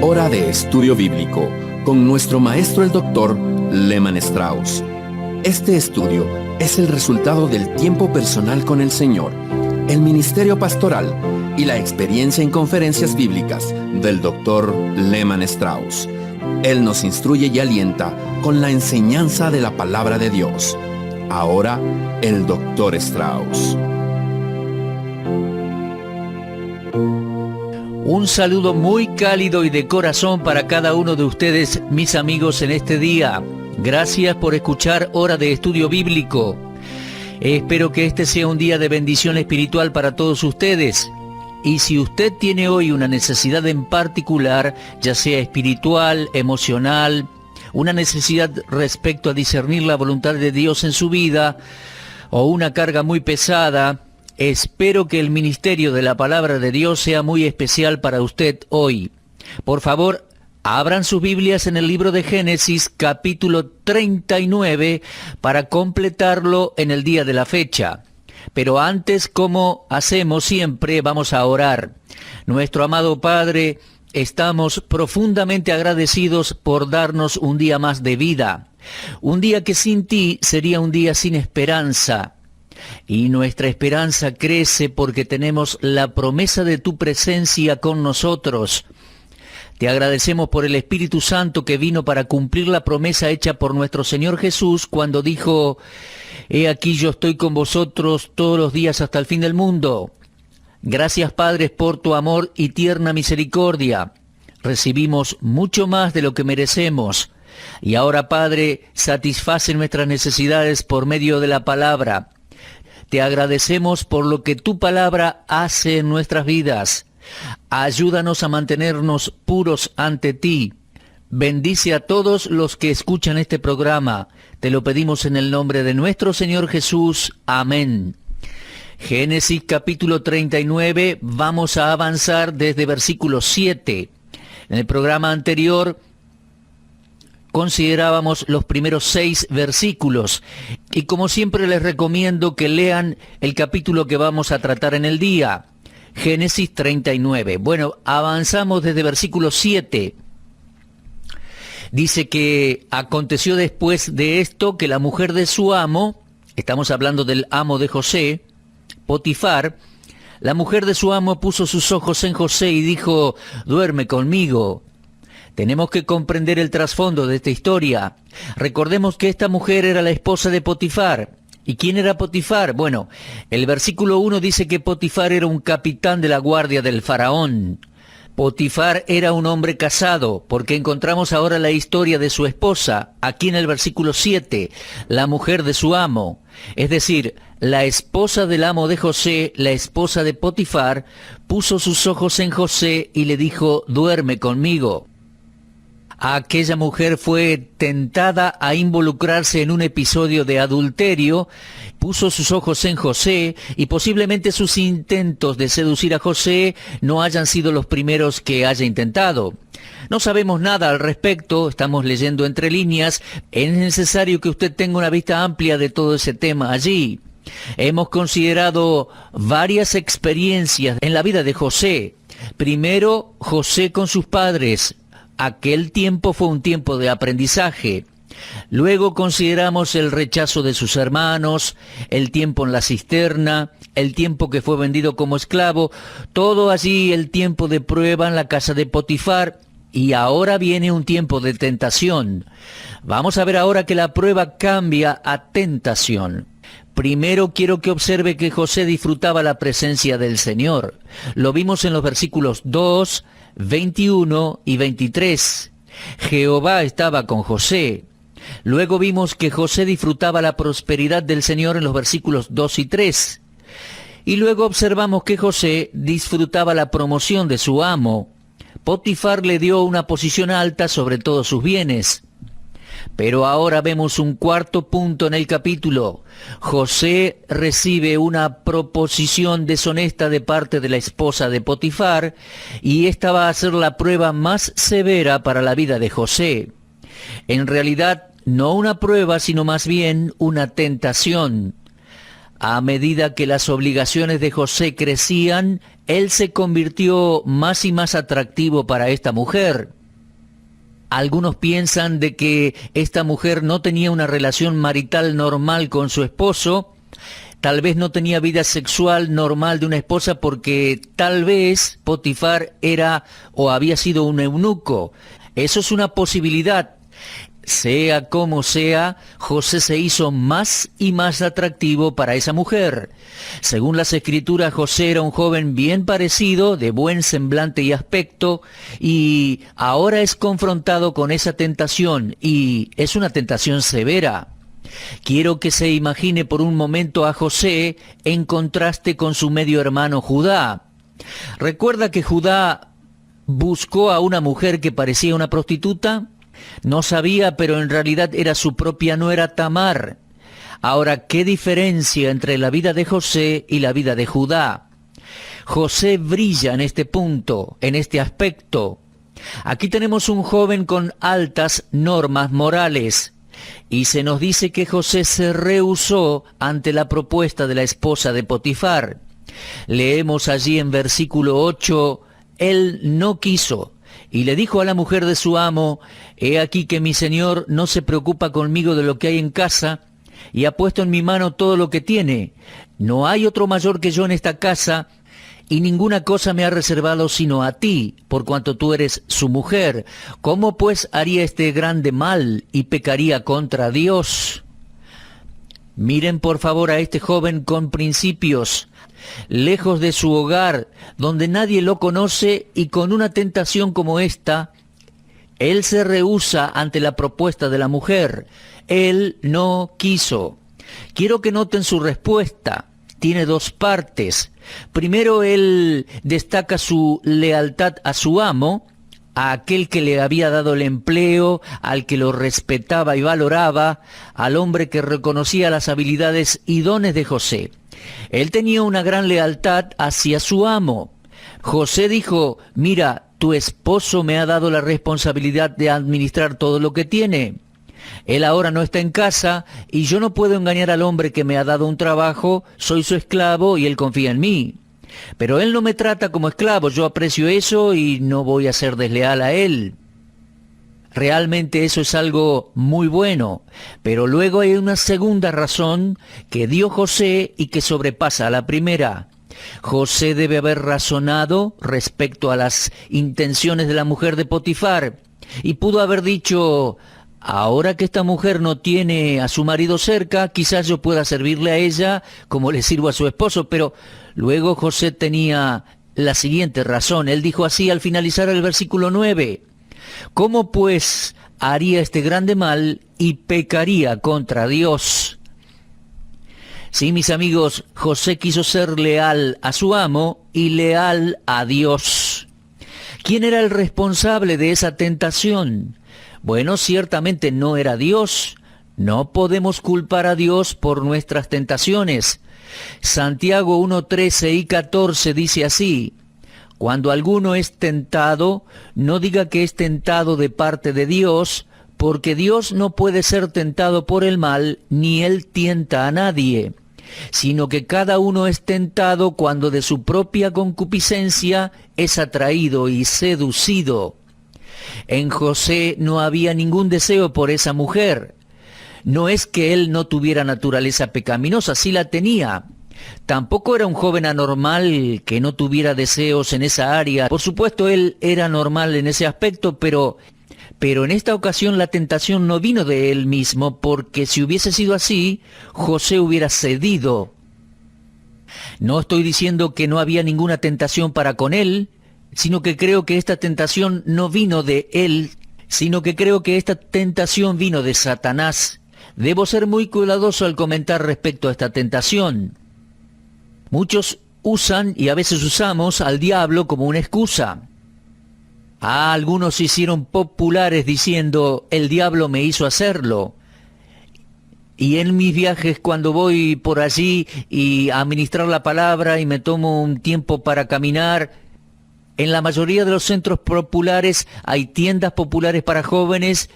Hora de Estudio Bíblico con nuestro maestro el Dr. Lehman Strauss. Este estudio es el resultado del tiempo personal con el Señor, el ministerio pastoral y la experiencia en conferencias bíblicas del Dr. Lehman Strauss. Él nos instruye y alienta con la enseñanza de la palabra de Dios. Ahora, el Dr. Strauss. Un saludo muy cálido y de corazón para cada uno de ustedes, mis amigos, en este día. Gracias por escuchar Hora de Estudio Bíblico. Espero que este sea un día de bendición espiritual para todos ustedes. Y si usted tiene hoy una necesidad en particular, ya sea espiritual, emocional, una necesidad respecto a discernir la voluntad de Dios en su vida, o una carga muy pesada, espero que el ministerio de la palabra de Dios sea muy especial para usted hoy. Por favor, abran sus Biblias en el libro de Génesis, capítulo 39, para completarlo en el día de la fecha. Pero antes, como hacemos siempre, vamos a orar. Nuestro amado Padre, estamos profundamente agradecidos por darnos un día más de vida. Un día que sin ti sería un día sin esperanza. Y nuestra esperanza crece porque tenemos la promesa de tu presencia con nosotros. Te agradecemos por el Espíritu Santo que vino para cumplir la promesa hecha por nuestro Señor Jesús cuando dijo: «He aquí yo estoy con vosotros todos los días hasta el fin del mundo». Gracias, Padre, por tu amor y tierna misericordia. Recibimos mucho más de lo que merecemos. Y ahora, Padre, satisface nuestras necesidades por medio de la palabra. Te agradecemos por lo que tu palabra hace en nuestras vidas. Ayúdanos a mantenernos puros ante ti. Bendice a todos los que escuchan este programa. Te lo pedimos en el nombre de nuestro Señor Jesús. Amén. Génesis capítulo 39, vamos a avanzar desde versículo 7. En el programa anterior considerábamos los primeros 6 versículos y como siempre les recomiendo que lean el capítulo que vamos a tratar en el día, Génesis 39. Bueno, avanzamos desde versículo 7. Dice que aconteció después de esto que la mujer de su amo, estamos hablando del amo de José, Potifar, la mujer de su amo puso sus ojos en José y dijo: «Duerme conmigo». Tenemos que comprender el trasfondo de esta historia. Recordemos que esta mujer era la esposa de Potifar. ¿Y quién era Potifar? Bueno, el versículo 1 dice que Potifar era un capitán de la guardia del faraón. Potifar era un hombre casado, porque encontramos ahora la historia de su esposa, aquí en el versículo 7, la mujer de su amo. Es decir, la esposa del amo de José, la esposa de Potifar, puso sus ojos en José y le dijo: «Duerme conmigo». Aquella mujer fue tentada a involucrarse en un episodio de adulterio, puso sus ojos en José y posiblemente sus intentos de seducir a José no hayan sido los primeros que haya intentado. No sabemos nada al respecto, estamos leyendo entre líneas, es necesario que usted tenga una vista amplia de todo ese tema allí. Hemos considerado varias experiencias en la vida de José. Primero, José con sus padres. Aquel tiempo fue un tiempo de aprendizaje. Luego consideramos el rechazo de sus hermanos, el tiempo en la cisterna, el tiempo que fue vendido como esclavo, todo allí el tiempo de prueba en la casa de Potifar, y ahora viene un tiempo de tentación. Vamos a ver ahora que la prueba cambia a tentación. Primero quiero que observe que José disfrutaba la presencia del Señor. Lo vimos en los versículos 2, 21 y 23. Jehová estaba con José. Luego vimos que José disfrutaba la prosperidad del Señor en los versículos 2 y 3. Y luego observamos que José disfrutaba la promoción de su amo. Potifar le dio una posición alta sobre todos sus bienes. Pero ahora vemos un cuarto punto en el capítulo. José recibe una proposición deshonesta de parte de la esposa de Potifar, y esta va a ser la prueba más severa para la vida de José. En realidad, no una prueba, sino más bien una tentación. A medida que las obligaciones de José crecían, él se convirtió más y más atractivo para esta mujer. Algunos piensan de que esta mujer no tenía una relación marital normal con su esposo, tal vez no tenía vida sexual normal de una esposa porque tal vez Potifar era o había sido un eunuco. Eso es una posibilidad. Sea como sea, José se hizo más y más atractivo para esa mujer. Según las Escrituras, José era un joven bien parecido, de buen semblante y aspecto, y ahora es confrontado con esa tentación, y es una tentación severa. Quiero que se imagine por un momento a José en contraste con su medio hermano Judá. ¿Recuerda que Judá buscó a una mujer que parecía una prostituta? No sabía, pero en realidad era su propia nuera Tamar. Ahora, ¿qué diferencia entre la vida de José y la vida de Judá? José brilla en este punto, en este aspecto. Aquí tenemos un joven con altas normas morales, y se nos dice que José se rehusó ante la propuesta de la esposa de Potifar. Leemos allí en versículo 8, él no quiso. Y le dijo a la mujer de su amo, he aquí que mi señor no se preocupa conmigo de lo que hay en casa, y ha puesto en mi mano todo lo que tiene. No hay otro mayor que yo en esta casa, y ninguna cosa me ha reservado sino a ti, por cuanto tú eres su mujer. ¿Cómo pues haría este grande mal y pecaría contra Dios? Miren por favor a este joven con principios, lejos de su hogar, donde nadie lo conoce, y con una tentación como esta, él se rehúsa ante la propuesta de la mujer. Él no quiso. Quiero que noten su respuesta. Tiene dos partes. Primero, él destaca su lealtad a su amo, a aquel que le había dado el empleo, al que lo respetaba y valoraba, al hombre que reconocía las habilidades y dones de José. Él tenía una gran lealtad hacia su amo. José dijo, mira, tu esposo me ha dado la responsabilidad de administrar todo lo que tiene. Él ahora no está en casa y yo no puedo engañar al hombre que me ha dado un trabajo, soy su esclavo y él confía en mí. Pero él no me trata como esclavo, yo aprecio eso y no voy a ser desleal a él. Realmente eso es algo muy bueno, pero luego hay una segunda razón que dio José y que sobrepasa a la primera. José debe haber razonado respecto a las intenciones de la mujer de Potifar y pudo haber dicho, ahora que esta mujer no tiene a su marido cerca, quizás yo pueda servirle a ella como le sirvo a su esposo, pero luego José tenía la siguiente razón. Él dijo así al finalizar el versículo 9, ¿cómo pues haría este grande mal y pecaría contra Dios? Sí, mis amigos, José quiso ser leal a su amo y leal a Dios. ¿Quién era el responsable de esa tentación? Bueno, ciertamente no era Dios. No podemos culpar a Dios por nuestras tentaciones. Santiago 1:13 y 14 dice así, cuando alguno es tentado, no diga que es tentado de parte de Dios, porque Dios no puede ser tentado por el mal, ni Él tienta a nadie, sino que cada uno es tentado cuando de su propia concupiscencia es atraído y seducido. En José no había ningún deseo por esa mujer. No es que él no tuviera naturaleza pecaminosa, sí la tenía. Tampoco era un joven anormal que no tuviera deseos en esa área. Por supuesto, él era normal en ese aspecto, pero en esta ocasión la tentación no vino de él mismo, porque si hubiese sido así, José hubiera cedido. No estoy diciendo que no había ninguna tentación para con él, sino que creo que esta tentación no vino de él, sino que creo que esta tentación vino de Satanás. Debo ser muy cuidadoso al comentar respecto a esta tentación. Muchos usan, y a veces usamos, al diablo como una excusa. Algunos se hicieron populares diciendo, el diablo me hizo hacerlo. Y en mis viajes, cuando voy por allí y a ministrar la palabra y me tomo un tiempo para caminar, en la mayoría de los centros populares hay tiendas populares para jóvenes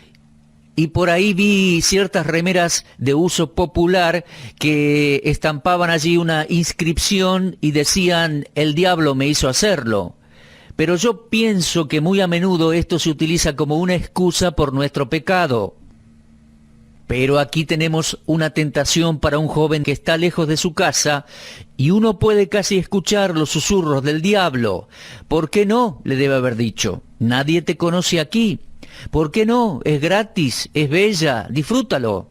y por ahí vi ciertas remeras de uso popular que estampaban allí una inscripción y decían: el diablo me hizo hacerlo. Pero yo pienso que muy a menudo esto se utiliza como una excusa por nuestro pecado. Pero aquí tenemos una tentación para un joven que está lejos de su casa y uno puede casi escuchar los susurros del diablo. ¿Por qué no?, le debe haber dicho. Nadie te conoce aquí. ¿Por qué no? Es gratis, es bella, disfrútalo.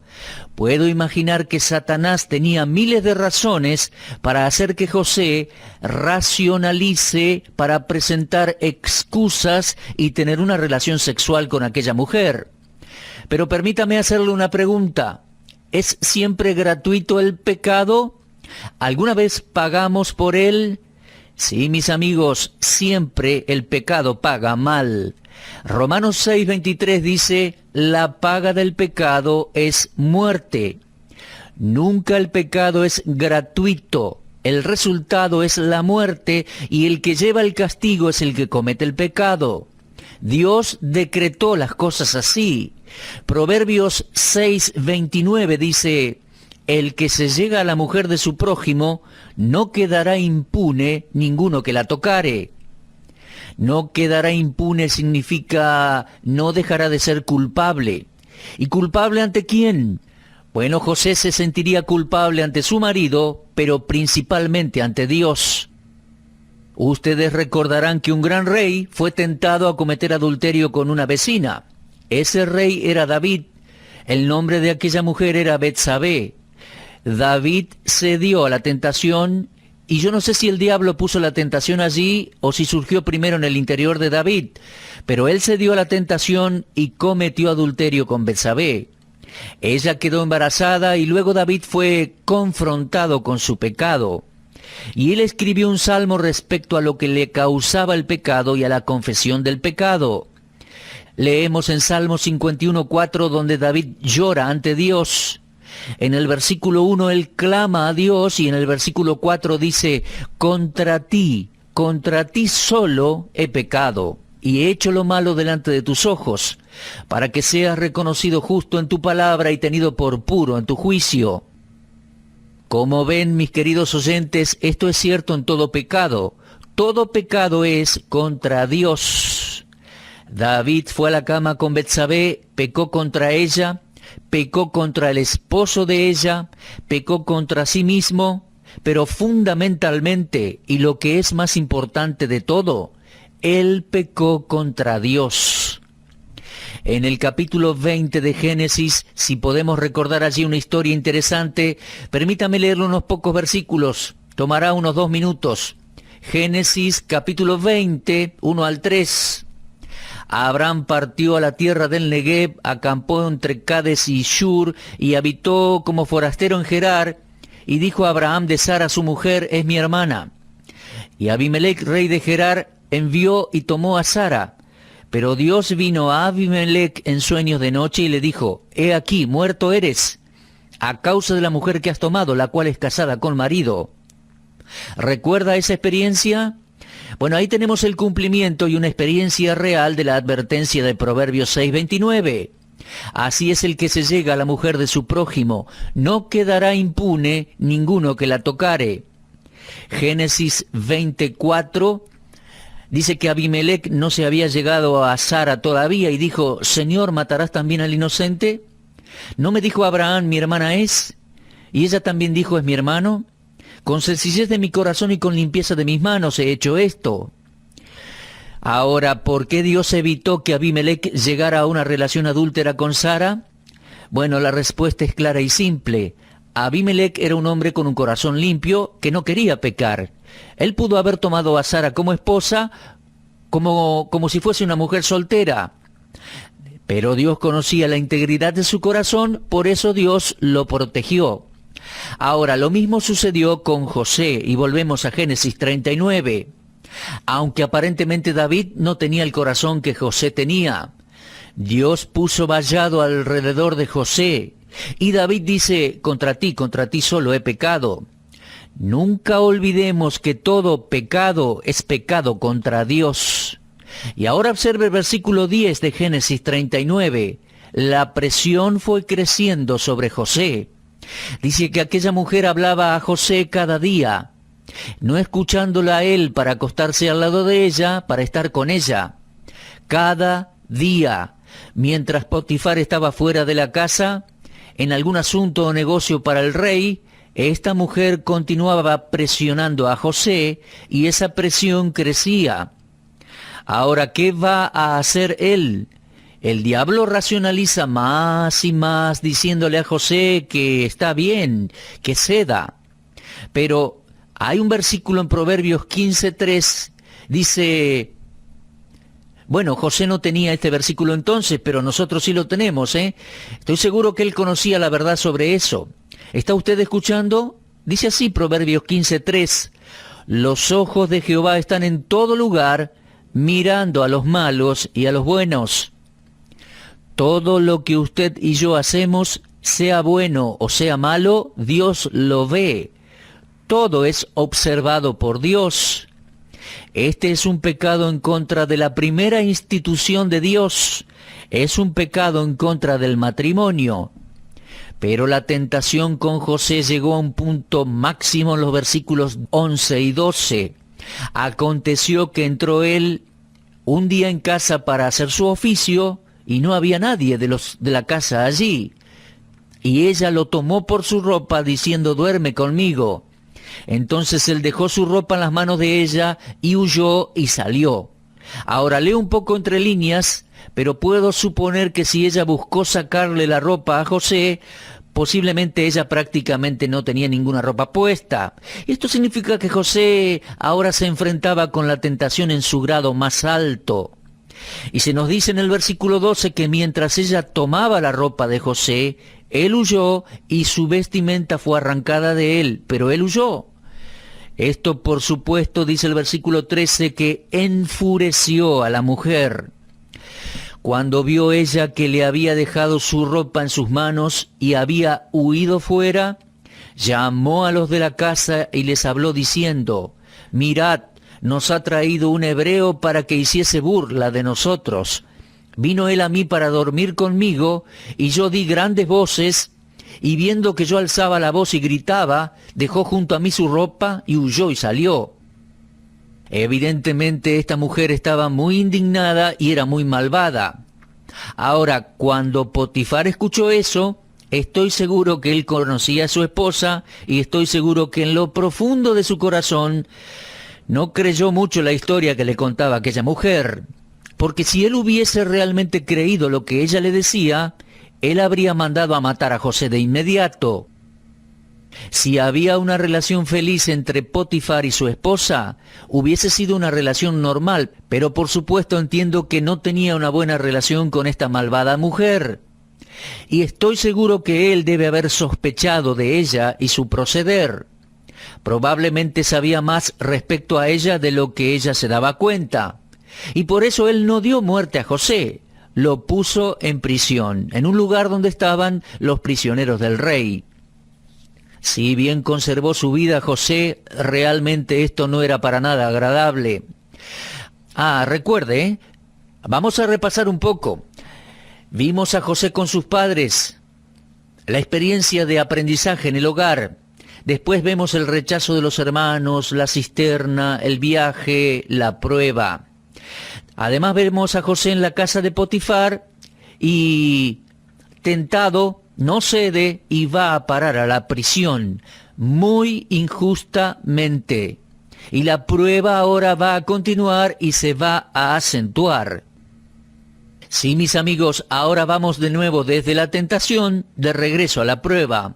Puedo imaginar que Satanás tenía miles de razones para hacer que José racionalice, para presentar excusas y tener una relación sexual con aquella mujer. Pero permítame hacerle una pregunta. ¿Es siempre gratuito el pecado? ¿Alguna vez pagamos por él? Sí, mis amigos, siempre el pecado paga mal. Romanos 6:23 dice: la paga del pecado es muerte. Nunca el pecado es gratuito. El resultado es la muerte y el que lleva el castigo es el que comete el pecado. Dios decretó las cosas así. Proverbios 6:29 dice: el que se llega a la mujer de su prójimo no quedará impune ninguno que la tocare. No quedará impune significa no dejará de ser culpable. ¿Y culpable ante quién? Bueno, José se sentiría culpable ante su marido, pero principalmente ante Dios. Ustedes recordarán que un gran rey fue tentado a cometer adulterio con una vecina. Ese rey era David. El nombre de aquella mujer era Betsabé. David cedió a la tentación, y yo no sé si el diablo puso la tentación allí o si surgió primero en el interior de David, pero él cedió a la tentación y cometió adulterio con Betsabé. Ella quedó embarazada y luego David fue confrontado con su pecado. Y él escribió un salmo respecto a lo que le causaba el pecado y a la confesión del pecado. Leemos en Salmo 51:4 donde David llora ante Dios. En el versículo 1 él clama a Dios y en el versículo 4 dice: contra ti solo he pecado y he hecho lo malo delante de tus ojos, para que seas reconocido justo en tu palabra y tenido por puro en tu juicio. Como ven, mis queridos oyentes, esto es cierto en todo pecado. Todo pecado es contra Dios. David fue a la cama con Betsabé, pecó contra ella, pecó contra el esposo de ella, pecó contra sí mismo, pero fundamentalmente, y lo que es más importante de todo, él pecó contra Dios. En el capítulo 20 de Génesis, si podemos recordar allí una historia interesante, permítame leerle unos pocos versículos, tomará unos 2 minutos. Génesis capítulo 20, 1 al 3. Abraham partió a la tierra del Negev, acampó entre Cades y Shur, y habitó como forastero en Gerar, y dijo a Abraham de Sara su mujer: es mi hermana. Y Abimelech, rey de Gerar, envió y tomó a Sara. Pero Dios vino a Abimelech en sueños de noche y le dijo: he aquí, muerto eres, a causa de la mujer que has tomado, la cual es casada con marido. ¿Recuerda esa experiencia? Bueno, ahí tenemos el cumplimiento y una experiencia real de la advertencia de Proverbios 6:29. Así es el que se llega a la mujer de su prójimo, no quedará impune ninguno que la tocare. Génesis 24 dice que Abimelech no se había llegado a Sara todavía y dijo: Señor, ¿matarás también al inocente? ¿No me dijo Abraham, mi hermana es? Y ella también dijo: ¿es mi hermano? Con sencillez de mi corazón y con limpieza de mis manos he hecho esto. Ahora, ¿por qué Dios evitó que Abimelech llegara a una relación adúltera con Sara? Bueno, la respuesta es clara y simple. Abimelech era un hombre con un corazón limpio que no quería pecar. Él pudo haber tomado a Sara como esposa, como si fuese una mujer soltera. Pero Dios conocía la integridad de su corazón, por eso Dios lo protegió. Ahora, lo mismo sucedió con José, y volvemos a Génesis 39. Aunque aparentemente David no tenía el corazón que José tenía, Dios puso vallado alrededor de José, y David dice: contra ti solo he pecado. Nunca olvidemos que todo pecado es pecado contra Dios. Y ahora observe el versículo 10 de Génesis 39. la presión fue creciendo sobre José. Dice que aquella mujer hablaba a José cada día, no escuchándola a él para acostarse al lado de ella, para estar con ella. Cada día, mientras Potifar estaba fuera de la casa, en algún asunto o negocio para el rey, esta mujer continuaba presionando a José y esa presión crecía. Ahora, ¿qué va a hacer él? El diablo racionaliza más y más, diciéndole a José que está bien, que ceda. Pero hay un versículo en Proverbios 15:3, dice... Bueno, José no tenía este versículo entonces, pero nosotros sí lo tenemos, ¿eh? Estoy seguro que él conocía la verdad sobre eso. ¿Está usted escuchando? Dice así Proverbios 15:3. Los ojos de Jehová están en todo lugar, mirando a los malos y a los buenos. Todo lo que usted y yo hacemos, sea bueno o sea malo, Dios lo ve. Todo es observado por Dios. Este es un pecado en contra de la primera institución de Dios. Es un pecado en contra del matrimonio. Pero la tentación con José llegó a un punto máximo en los versículos 11 y 12. Aconteció que entró él un día en casa para hacer su oficio y no había nadie de la casa allí. Y ella lo tomó por su ropa diciendo, duerme conmigo. Entonces él dejó su ropa en las manos de ella y huyó y salió. Ahora leo un poco entre líneas, pero puedo suponer que si ella buscó sacarle la ropa a José, posiblemente ella prácticamente no tenía ninguna ropa puesta. Esto significa que José ahora se enfrentaba con la tentación en su grado más alto. Y se nos dice en el versículo 12 que mientras ella tomaba la ropa de José, él huyó y su vestimenta fue arrancada de él, pero él huyó. Esto, por supuesto, dice el versículo 13, que enfureció a la mujer. Cuando vio ella que le había dejado su ropa en sus manos y había huido fuera, llamó a los de la casa y les habló diciendo, mirad, nos ha traído un hebreo para que hiciese burla de nosotros. Vino él a mí para dormir conmigo, y yo di grandes voces, y viendo que yo alzaba la voz y gritaba, dejó junto a mí su ropa y huyó y salió. Evidentemente esta mujer estaba muy indignada y era muy malvada. Ahora, cuando Potifar escuchó eso, estoy seguro que él conocía a su esposa, y estoy seguro que en lo profundo de su corazón no creyó mucho la historia que le contaba aquella mujer. Porque si él hubiese realmente creído lo que ella le decía, él habría mandado a matar a José de inmediato. Si había una relación feliz entre Potifar y su esposa, hubiese sido una relación normal, pero por supuesto entiendo que no tenía una buena relación con esta malvada mujer. Y estoy seguro que él debe haber sospechado de ella y su proceder. Probablemente sabía más respecto a ella de lo que ella se daba cuenta. Y por eso él no dio muerte a José, lo puso en prisión, en un lugar donde estaban los prisioneros del rey. Si bien conservó su vida José, realmente esto no era para nada agradable. Recuerde, vamos a repasar un poco. Vimos a José con sus padres, la experiencia de aprendizaje en el hogar. Después vemos el rechazo de los hermanos, la cisterna, el viaje, la prueba. Además vemos a José en la casa de Potifar y tentado, no cede y va a parar a la prisión muy injustamente. Y la prueba ahora va a continuar y se va a acentuar. Sí, mis amigos, ahora vamos de nuevo desde la tentación de regreso a la prueba.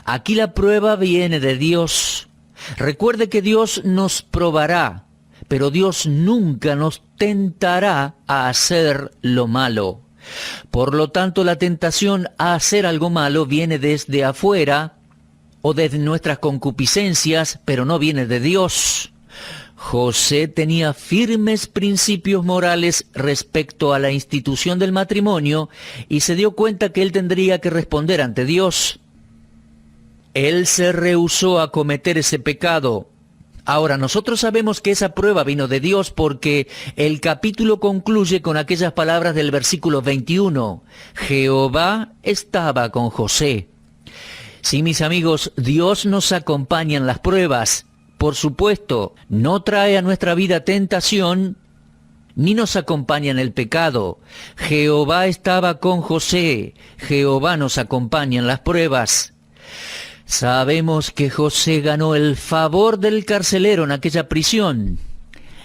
Aquí la prueba viene de Dios. Recuerde que Dios nos probará, pero Dios nunca nos tentará a hacer lo malo. Por lo tanto, la tentación a hacer algo malo viene desde afuera o desde nuestras concupiscencias, pero no viene de Dios. José tenía firmes principios morales respecto a la institución del matrimonio y se dio cuenta que él tendría que responder ante Dios. Él se rehusó a cometer ese pecado. Ahora, nosotros sabemos que esa prueba vino de Dios porque el capítulo concluye con aquellas palabras del versículo 21. Jehová estaba con José. Sí, mis amigos, Dios nos acompaña en las pruebas. Por supuesto, no trae a nuestra vida tentación, ni nos acompaña en el pecado. Jehová estaba con José. Jehová nos acompaña en las pruebas. Sabemos que José ganó el favor del carcelero en aquella prisión.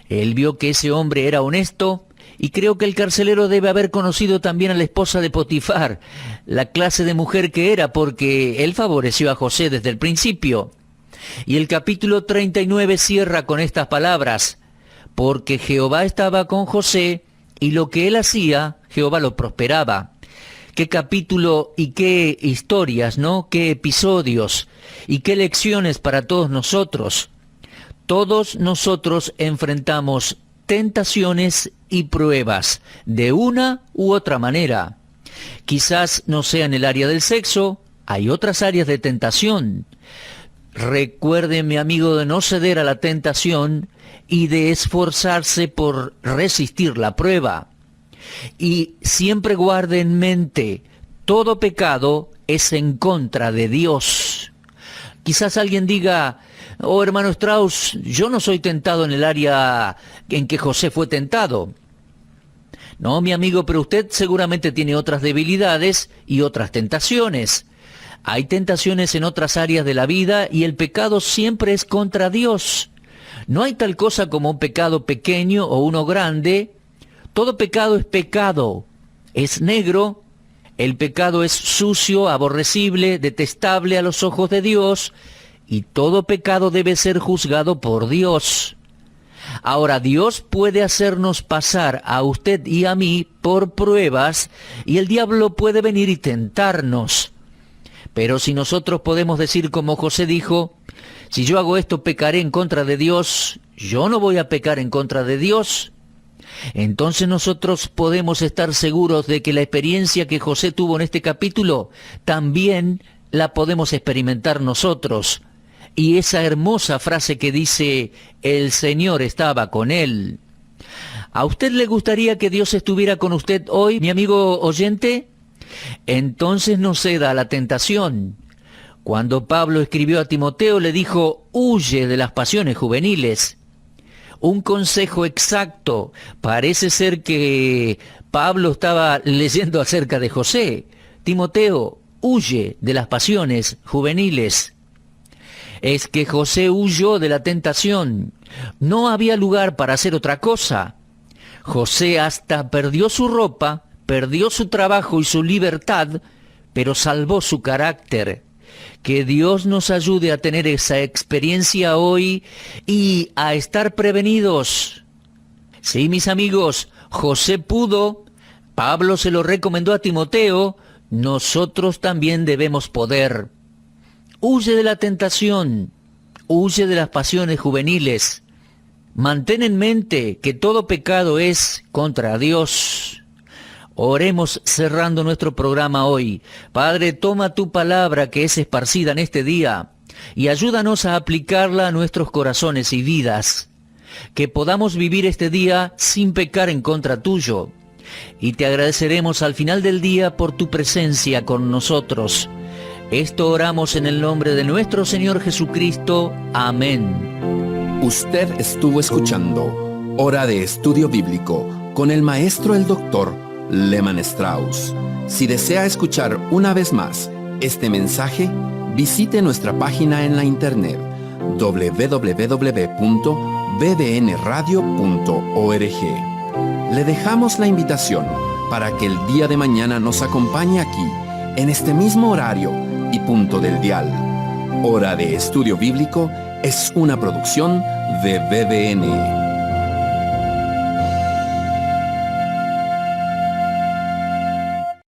Él vio que ese hombre era honesto y creo que el carcelero debe haber conocido también a la esposa de Potifar, la clase de mujer que era, porque él favoreció a José desde el principio. Y el capítulo 39 cierra con estas palabras: porque Jehová estaba con José y lo que él hacía, Jehová lo prosperaba. Qué capítulo y qué historias, ¿no? Qué episodios y qué lecciones para todos nosotros. Todos nosotros enfrentamos tentaciones y pruebas de una u otra manera. Quizás no sea en el área del sexo, hay otras áreas de tentación. Recuerde, mi amigo, de no ceder a la tentación y de esforzarse por resistir la prueba. Y siempre guarde en mente, todo pecado es en contra de Dios. Quizás alguien diga: oh, hermano Strauss, yo no soy tentado en el área en que José fue tentado. No, mi amigo, pero usted seguramente tiene otras debilidades y otras tentaciones. Hay tentaciones en otras áreas de la vida y el pecado siempre es contra Dios. No hay tal cosa como un pecado pequeño o uno grande. Todo pecado es pecado, es negro, el pecado es sucio, aborrecible, detestable a los ojos de Dios, y todo pecado debe ser juzgado por Dios. Ahora, Dios puede hacernos pasar a usted y a mí por pruebas, y el diablo puede venir y tentarnos. Pero si nosotros podemos decir como José dijo: si yo hago esto pecaré en contra de Dios, yo no voy a pecar en contra de Dios. Entonces nosotros podemos estar seguros de que la experiencia que José tuvo en este capítulo también la podemos experimentar nosotros. Y esa hermosa frase que dice: el Señor estaba con él. ¿A usted le gustaría que Dios estuviera con usted hoy, mi amigo oyente? Entonces no ceda a la tentación. Cuando Pablo escribió a Timoteo le dijo: huye de las pasiones juveniles. Un consejo exacto. Parece ser que Pablo estaba leyendo acerca de José. Timoteo, huye de las pasiones juveniles. Es que José huyó de la tentación. No había lugar para hacer otra cosa. José hasta perdió su ropa, perdió su trabajo y su libertad, pero salvó su carácter. Que Dios nos ayude a tener esa experiencia hoy y a estar prevenidos. Sí, mis amigos, José pudo, Pablo se lo recomendó a Timoteo, nosotros también debemos poder. Huye de la tentación, huye de las pasiones juveniles. Mantén en mente que todo pecado es contra Dios. Oremos cerrando nuestro programa hoy. Padre, toma tu palabra que es esparcida en este día y ayúdanos a aplicarla a nuestros corazones y vidas. Que podamos vivir este día sin pecar en contra tuyo. Y te agradeceremos al final del día por tu presencia con nosotros. Esto oramos en el nombre de nuestro Señor Jesucristo. Amén. Usted estuvo escuchando Hora de Estudio Bíblico con el maestro el doctor Lehmann Strauss. Si desea escuchar una vez más este mensaje, visite nuestra página en la internet www.bbnradio.org. Le dejamos la invitación para que el día de mañana nos acompañe aquí, en este mismo horario y punto del dial. Hora de Estudio Bíblico es una producción de BBN.